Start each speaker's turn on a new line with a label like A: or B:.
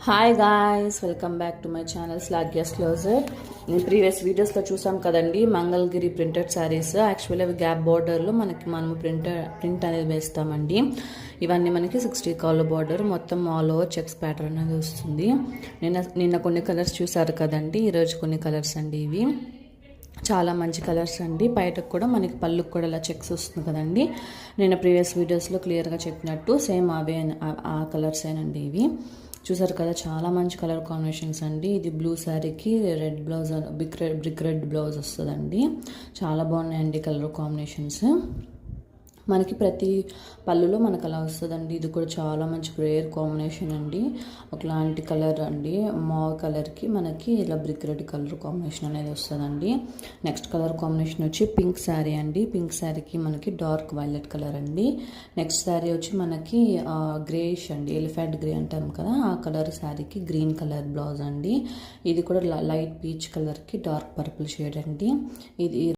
A: Hi guys, welcome back to my channel స్లాగ్యాస్ closet. నేను previous వీడియోస్లో చూసాం కదండి మంగళగిరి ప్రింటెడ్ శారీస్. యాక్చువల్లీ అవి గ్యాప్ బార్డర్లో మనము ప్రింట్ అనేది వేస్తామండి. ఇవన్నీ మనకి 60 కాల్ బార్డర్, మొత్తం ఆల్ ఓవర్ చెక్స్ ప్యాటర్న్ అనేది వస్తుంది. నిన్న కొన్ని కలర్స్ చూసారు కదండి, ఈరోజు కొన్ని కలర్స్ అండి. ఇవి చాలా మంచి కలర్స్ అండి. బయటకు కూడా మనకి పళ్ళుకు కూడా ఇలా చెక్స్ వస్తుంది కదండి. నేను ప్రీవియస్ వీడియోస్లో క్లియర్గా చెప్పినట్టు సేమ్ అవే ఆ కలర్స్ ఏనండి ఇవి. చూసారు కదా, చాలా మంచి కలర్ కాంబినేషన్స్ అండి. ఇది బ్లూ శారీకి red blouse, brick red blouse వస్తుందండి. చాలా బాగున్నాయండి కలర్ కాంబినేషన్స్. మనకి ప్రతి పళ్ళులో మనకు అలా వస్తుందండి. ఇది కూడా చాలా మంచి రేర్ కాంబినేషన్ అండి. ఒకలాంటి కలర్ అండి, మావ్ కలర్కి మనకి ఇలా బ్రిక్ రెడ్ కలర్ కాంబినేషన్ అనేది వస్తుందండి. నెక్స్ట్ కలర్ కాంబినేషన్ వచ్చి పింక్ శారీ అండి. పింక్ శారీకి మనకి డార్క్ వైలెట్ కలర్ అండి. నెక్స్ట్ శారీ వచ్చి మనకి గ్రేష్ అండి, ఎలిఫెంట్ గ్రే అంటాం కదా, ఆ కలర్ శారీకి గ్రీన్ కలర్ బ్లౌజ్ అండి. ఇది కూడా లైట్ పీచ్ కలర్కి డార్క్ పర్పుల్ షేడ్ అండి. ఇది